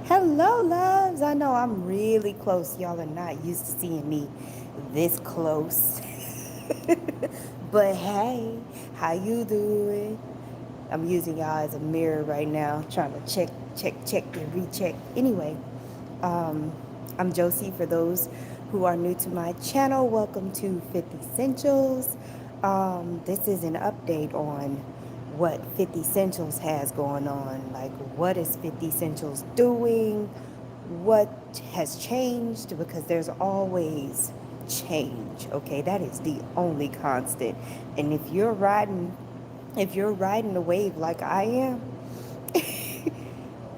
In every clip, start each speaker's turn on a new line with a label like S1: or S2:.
S1: Hello, loves. I know I'm really close. Y'all are not used to seeing me this close. But hey, how you doing? I'm using y'all as a mirror right now, trying to check, and recheck. Anyway, um, I'm Josie. For those who are new to my channel, welcome to 50 Essentials. This is an update on what 50 Essentials has going on. Like, what is 50 Essentials doing? What has changed? Because there's always change, okay? That is the only constant. And if you're riding the wave like I am,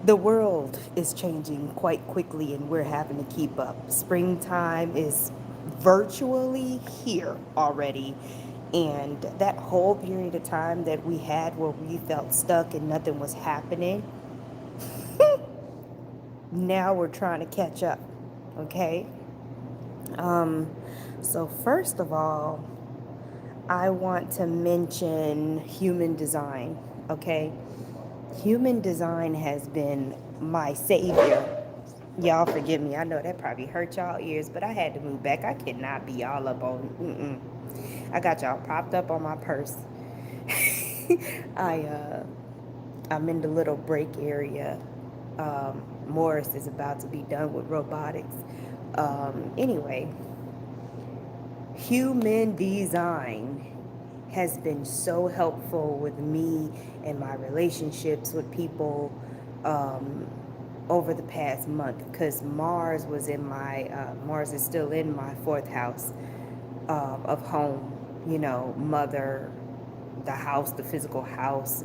S1: the world is changing quite quickly and we're having to keep up. Springtime is virtually here already. And that whole period of time that we had where we felt stuck and nothing was happening, now we're trying to catch up. Okay? Um, so, first of all, I want to mention human design. Okay? Human design has been my savior. Y'all forgive me. I know that probably hurt y'all ears, but I had to move back. I cannot be all up on. I got y'all propped up on my purse. I I'm in the little break area. Morris is about to be done with robotics. Anyway, human design has been so helpful with me and my relationships with people um, over the past month, because Mars is still in my fourth house of home, mother, the house, the physical house,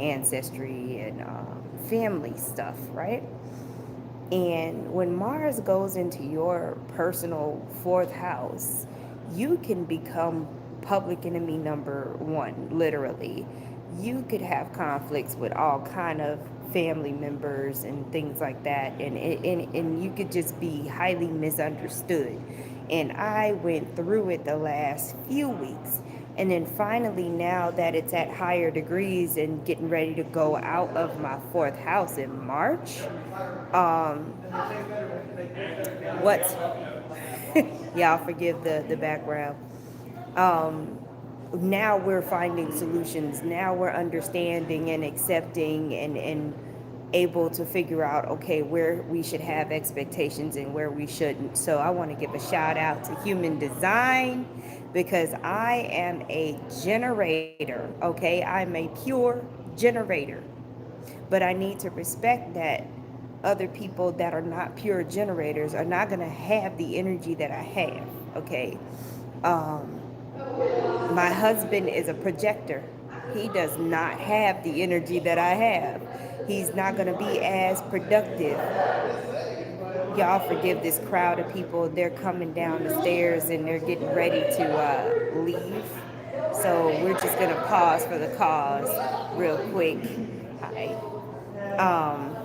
S1: ancestry, and family stuff, right? And when Mars goes into your personal fourth house, you can become public enemy number one, literally. You could have conflicts with all kind of family members and things like that, and you could just be highly misunderstood. And I went through it the last few weeks. And then finally, now that it's at higher degrees and getting ready to go out of my fourth house in March, um, what y'all forgive the background. Um, Now we're finding solutions. Now we're understanding and accepting and able to figure out, okay, where we should have expectations and where we shouldn't. So I want to give a shout out to human design, because I am a generator, okay? I'm a pure generator. But I need to respect that other people that are not pure generators are not going to have the energy that I have, okay? Um, my husband is a projector. He does not have the energy that I have. He's not going to be as productive. Y'all forgive this crowd of people. They're coming down the stairs and they're getting ready to leave. So we're just going to pause for the cause real quick. Hi. Um,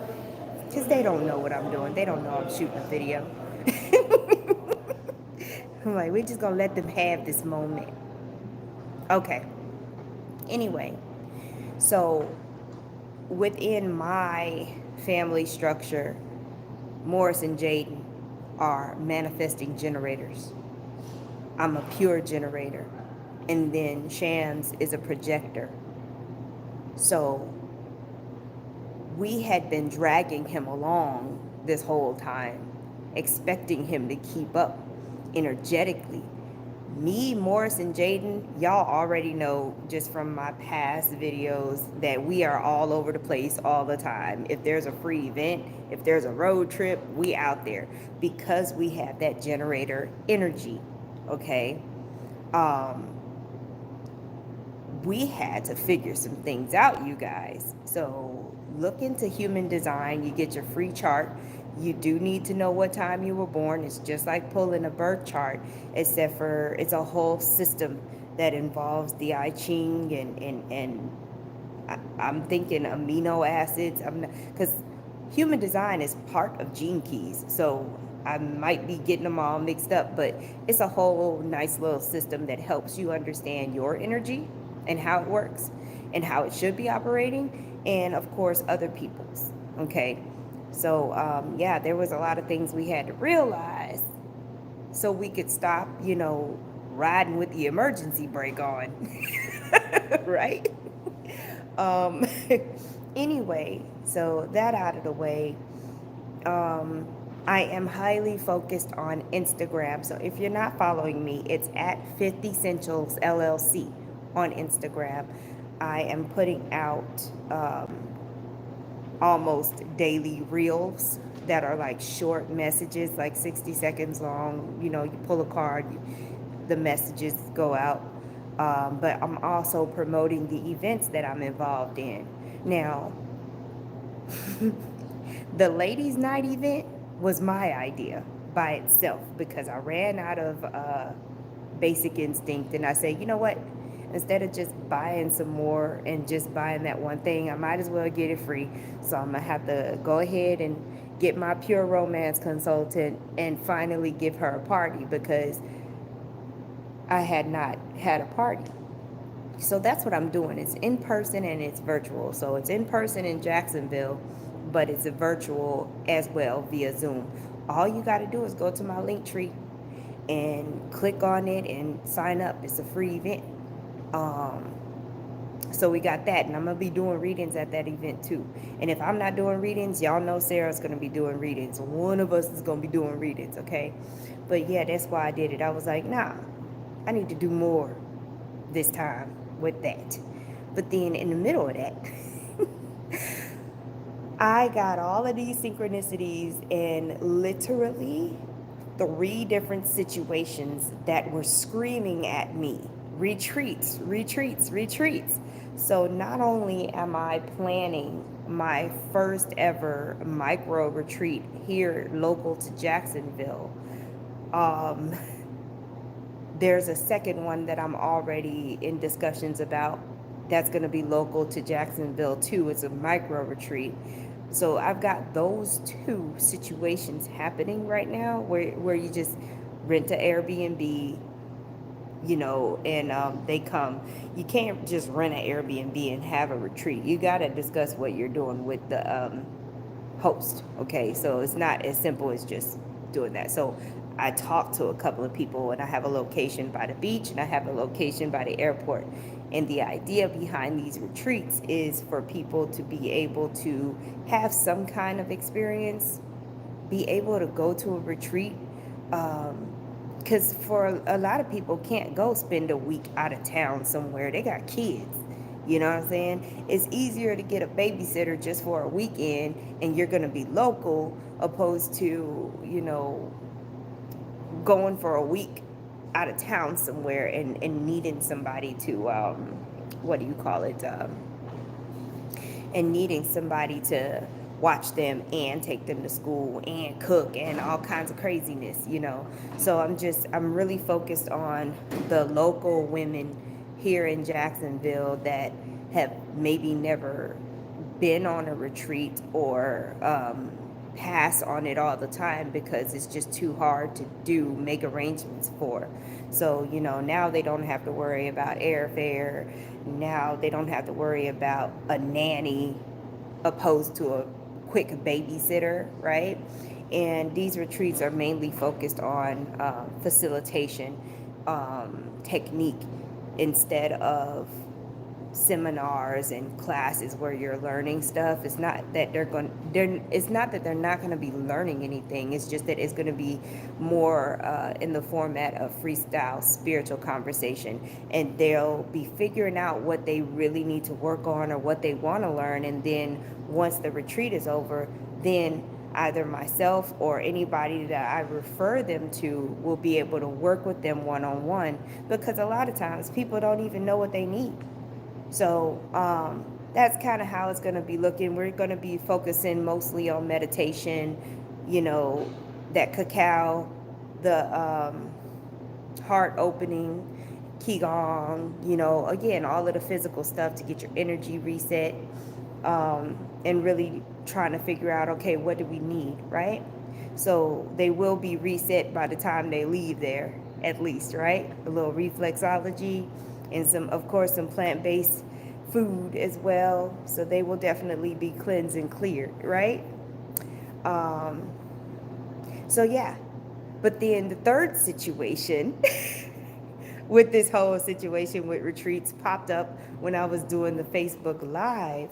S1: because they don't know what I'm doing. They don't know I'm shooting a video. I'm like, we're just going to let them have this moment. Okay. Anyway, so within my family structure, Morris and Jaden are manifesting generators. I'm a pure generator. And then Shams is a projector. So we had been dragging him along this whole time, expecting him to keep up energetically. Me, Morris, and Jaden, y'all already know just from my past videos that we are all over the place all the time. If there's a free event, if there's a road trip, we out there because we have that generator energy, okay? Um, we had to figure some things out, you guys. So look into human design. You get your free chart. You do need to know what time you were born. It's just like pulling a birth chart, except for it's a whole system that involves the I Ching and I'm thinking amino acids. I'm not, because human design is part of gene keys. So I might be getting them all mixed up, but it's a whole nice little system that helps you understand your energy and how it works and how it should be operating, and of course, other people's. Okay. So, yeah, there was a lot of things we had to realize so we could stop, riding with the emergency brake on, right? Um, anyway, so that out of the way, um, I am highly focused on Instagram. So if you're not following me, it's at 50 Essentials LLC on Instagram. I am putting out almost daily reels that are like short messages, like 60 seconds long. You pull a card, the messages go out. But I'm also promoting the events that I'm involved in. Now, the ladies' night event was my idea by itself because I ran out of basic instinct and I said, you know what? Instead of just buying some more and just buying that one thing, I might as well get it free. So I'm going to have to go ahead and get my pure romance consultant and finally give her a party because I had not had a party. So that's what I'm doing. It's in person and it's virtual. So it's in person in Jacksonville, but it's a virtual as well via Zoom. All you got to do is go to my link tree and click on it and sign up. It's a free event. Um, so we got that, and I'm gonna be doing readings at that event too. And if I'm not doing readings, y'all know Sarah's gonna be doing readings. One of us is gonna be doing readings, okay? But yeah, that's why I did it. I was like, nah, I need to do more this time with that. But then in the middle of that, I got all of these synchronicities and literally three different situations that were screaming at me: retreats, retreats, retreats. So not only am I planning my first ever micro retreat here local to Jacksonville, um, there's a second one that I'm already in discussions about that's going to be local to Jacksonville too. It's a micro retreat. So I've got those two situations happening right now where you just rent an Airbnb, and they come. You can't just rent an Airbnb and have a retreat. You got to discuss what you're doing with the host. Okay, so it's not as simple as just doing that. So I talked to a couple of people, and I have a location by the beach and I have a location by the airport. And the idea behind these retreats is for people to be able to have some kind of experience, be able to go to a retreat. Because for a lot of people can't go spend a week out of town somewhere. They got kids. You know what I'm saying? It's easier to get a babysitter just for a weekend and you're going to be local opposed to, going for a week out of town somewhere and needing somebody to, what do you call it? And needing somebody to watch them and take them to school and cook and all kinds of craziness. So I'm really focused on the local women here in Jacksonville that have maybe never been on a retreat or pass on it all the time because it's just too hard to make arrangements for. So, now they don't have to worry about airfare. Now they don't have to worry about a nanny opposed to a quick babysitter, right? And these retreats are mainly focused on facilitation technique instead of seminars and classes where you're learning stuff. It's not that it's not that they're not going to be learning anything. It's just that it's going to be more in the format of freestyle spiritual conversation, and they'll be figuring out what they really need to work on or what they want to learn. And then once the retreat is over, then either myself or anybody that I refer them to will be able to work with them one-on-one, because a lot of times people don't even know what they need. So that's kind of how it's going to be looking. We're going to be focusing mostly on meditation, that cacao, the heart opening, qigong, again, all of the physical stuff to get your energy reset, and really trying to figure out, okay, what do we need, right? So they will be reset by the time they leave there, at least, right? A little reflexology and of course, some plant-based food as well. So they will definitely be cleansed and cleared, right? Um, so yeah, but then the third situation with this whole situation with retreats popped up when I was doing the Facebook Live,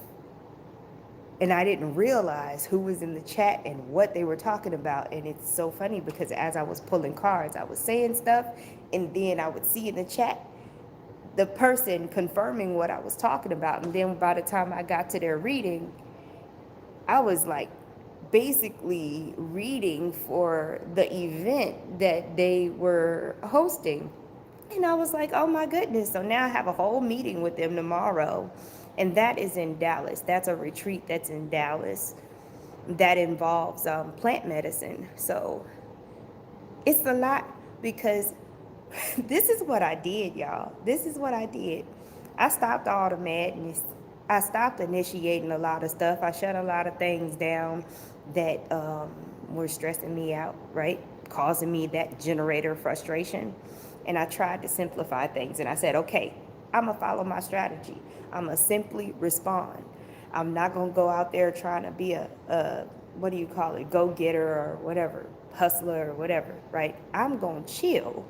S1: and I didn't realize who was in the chat and what they were talking about. And it's so funny because as I was pulling cards, I was saying stuff, and then I would see in the chat the person confirming what I was talking about. And then by the time I got to their reading, I was like basically reading for the event that they were hosting. And I was like, oh my goodness. So now I have a whole meeting with them tomorrow. And that is in Dallas. That's a retreat that's in Dallas that involves plant medicine. So it's a lot because this is what I did, y'all. This is what I did. I stopped all the madness. I stopped initiating a lot of stuff. I shut a lot of things down that were stressing me out, right? Causing me that generator frustration. And I tried to simplify things. And I said, okay, I'm going to follow my strategy. I'm going to simply respond. I'm not going to go out there trying to be a what do you call it, go-getter or whatever, hustler or whatever, right? I'm going to chill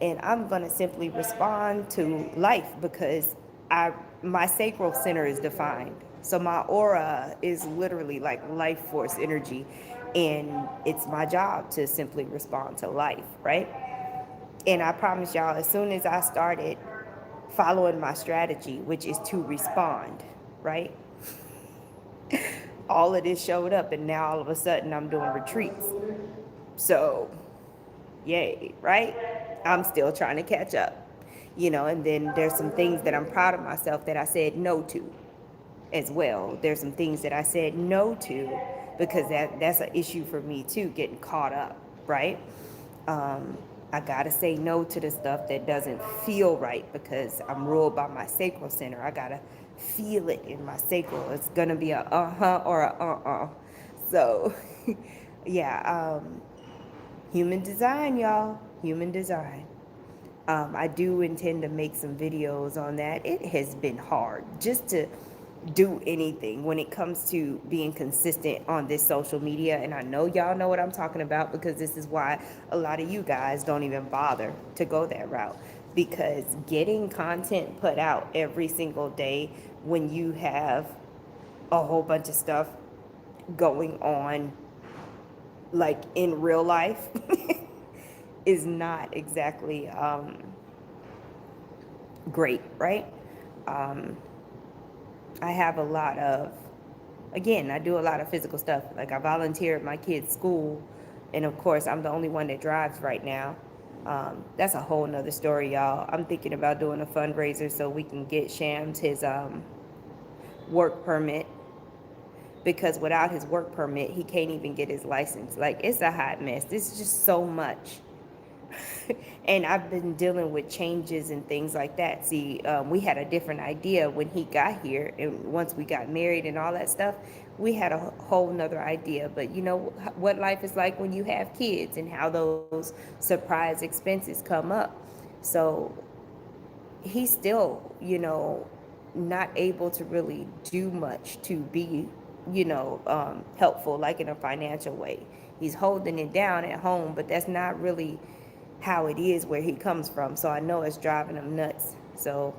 S1: and I'm going to simply respond to life because my sacral center is defined. So my aura is literally like life force energy, and it's my job to simply respond to life, right? And I promise y'all, as soon as I started following my strategy, which is to respond, right? All of this showed up, and now all of a sudden I'm doing retreats. So, yay, right? I'm still trying to catch up, and then there's some things that I'm proud of myself that I said no to as well. There's some things that I said no to because that's an issue for me too, getting caught up, right? I gotta say no to the stuff that doesn't feel right because I'm ruled by my sacral center. I gotta feel it in my sacral. It's gonna be a uh-huh or a uh-uh. So yeah, human design, y'all. Human design. I do intend to make some videos on that. It has been hard just to do anything when it comes to being consistent on this social media. And I know y'all know what I'm talking about because this is why a lot of you guys don't even bother to go that route. Because getting content put out every single day when you have a whole bunch of stuff going on, like in real life, is not exactly great, right? Um, I have a lot of, again, I do a lot of physical stuff. Like I volunteer at my kids' school, and of course, I'm the only one that drives right now. That's a whole nother story, y'all. I'm thinking about doing a fundraiser so we can get Shams his work permit because without his work permit, he can't even get his license. Like, it's a hot mess. This is just so much. And I've been dealing with changes and things like that. See, we had a different idea when he got here, and once we got married and all that stuff, we had a whole nother idea. But you know what life is like when you have kids and how those surprise expenses come up. So he's still, not able to really do much to be, helpful, like in a financial way. He's holding it down at home, but that's not really how it is where he comes from. So I know it's driving him nuts. So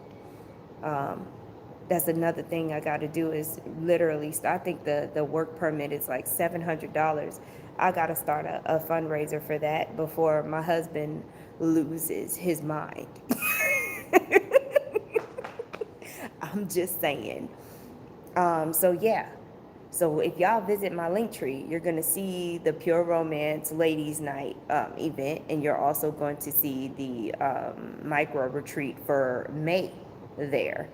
S1: that's another thing I got to do is literally, I think the work permit is like $700. I got to start a fundraiser for that before my husband loses his mind. I'm just saying. So yeah. So if y'all visit my link tree, you're going to see the Pure Romance Ladies Night event, and you're also going to see the micro retreat for May there.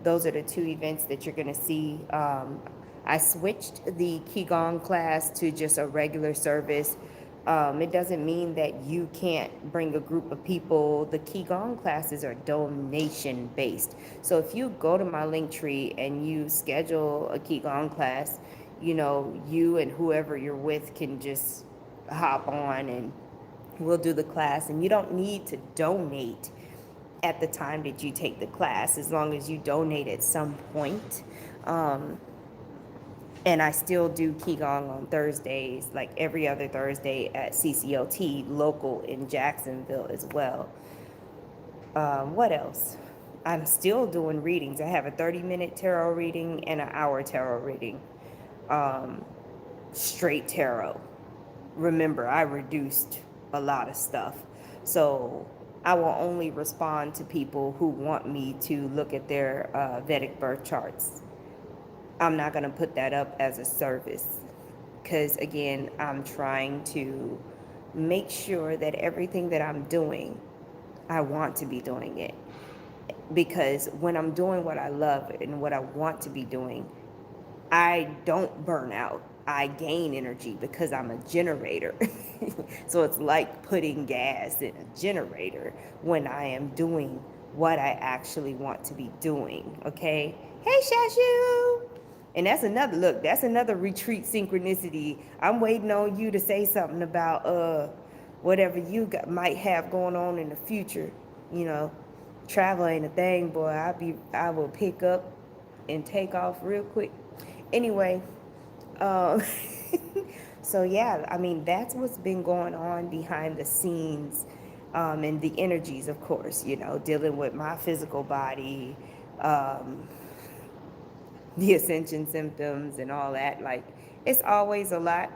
S1: Those are the two events that you're going to see. I switched the Qigong class to just a regular service. It doesn't mean that you can't bring a group of people. The Qigong classes are donation based. So if you go to my link tree and you schedule a Qigong class, you and whoever you're with can just hop on and we'll do the class. And you don't need to donate at the time that you take the class, as long as you donate at some point. And I still do Qigong on Thursdays, like every other Thursday at CCOT, local in Jacksonville as well. What else? I'm still doing readings. I have a 30-minute tarot reading and an hour tarot reading. Um, Straight tarot. Remember, I reduced a lot of stuff. So I will only respond to people who want me to look at their Vedic birth charts. I'm not going to put that up as a service because, again, I'm trying to make sure that everything that I'm doing, I want to be doing it. Because when I'm doing what I love and what I want to be doing, I don't burn out. I gain energy because I'm a generator. So it's like putting gas in a generator when I am doing what I actually want to be doing. Okay? Hey, Shashu! And that's another retreat synchronicity. I'm waiting on you to say something about whatever you might have going on in the future. You know, travel ain't a thing, boy. I will pick up and take off real quick. Anyway, um, so yeah, I mean, that's what's been going on behind the scenes, and the energies, of course, dealing with my physical body, um, the ascension symptoms and all that. Like, it's always a lot.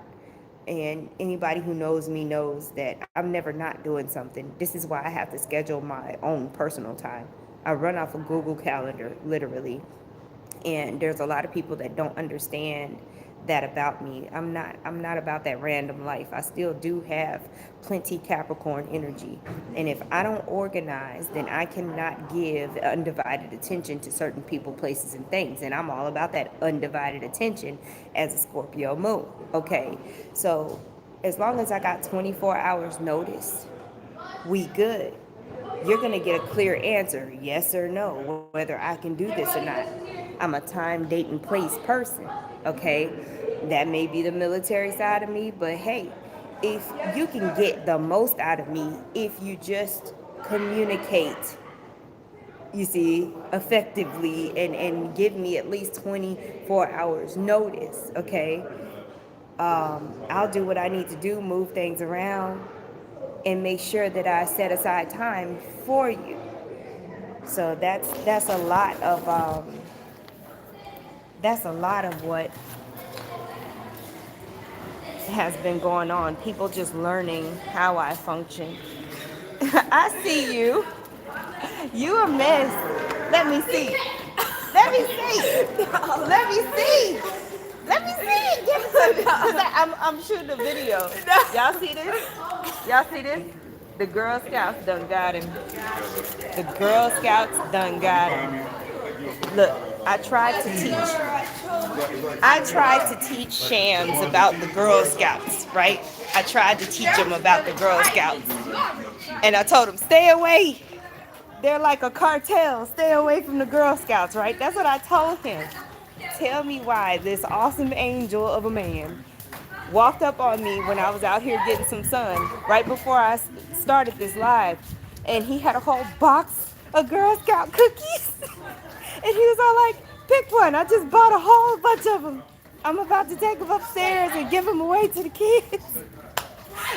S1: And anybody who knows me knows that I'm never not doing something. This is why I have to schedule my own personal time. I run off a Google Calendar, literally. And there's a lot of people that don't understand that about me. I'm not about that random life. I still do have plenty Capricorn energy. And if I don't organize, then I cannot give undivided attention to certain people, places, and things. And I'm all about that undivided attention as a Scorpio moon. Okay. So as long as I got 24 hours notice, we good. You're going to get a clear answer, yes or no, whether I can do this or not. I'm a time, date, and place person, okay? That may be the military side of me, but hey, if you can get the most out of me if you just communicate, you see, effectively, and give me at least 24 hours notice, okay? I'll do what I need to do, move things around, and make sure that I set aside time for you. So that's a lot of what has been going on. People just learning how I function. I see you. You a mess. Let me see. Let me see. Let me see. Let me see. Give it to me. 'Cause I'm shooting a video. Y'all see this? Y'all see this? The Girl Scouts done got him. The Girl Scouts done got him. Look, I tried to teach Shams about the Girl Scouts, right? I tried to teach him about the Girl Scouts. And I told him, stay away. They're like a cartel. Stay away from the Girl Scouts, right? That's what I told him. Tell me why this awesome angel of a man walked up on me when I was out here getting some sun right before I started this live, and he had a whole box of Girl Scout cookies. And he was all like, pick one. I just bought a whole bunch of them. I'm about to take them upstairs and give them away to the kids.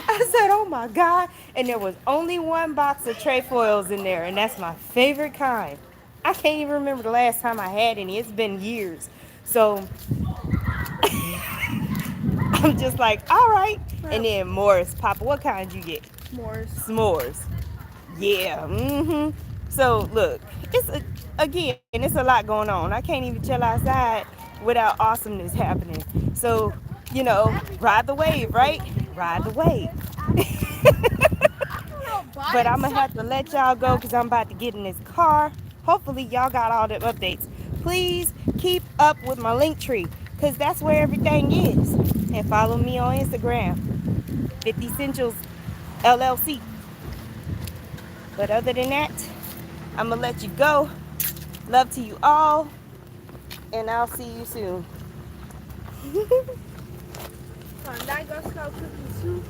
S1: I said, oh my God. And there was only one box of trefoils in there, and that's my favorite kind. I can't even remember the last time I had any. It's been years. So I'm just like, all right. And then Morris, Papa, what kind you get? S'mores. Yeah. So look, it's a lot going on. I can't even chill outside without awesomeness happening. So, ride the wave, right? Ride the wave. But I'm gonna have to let y'all go because I'm about to get in this car. Hopefully y'all got all the updates. Please keep up with my link tree because that's where everything is. And follow me on Instagram, 50 Essentials LLC. But other than that, I'm gonna let you go. Love to you all, and I'll see you soon.
S2: That Girl Scout cookies too.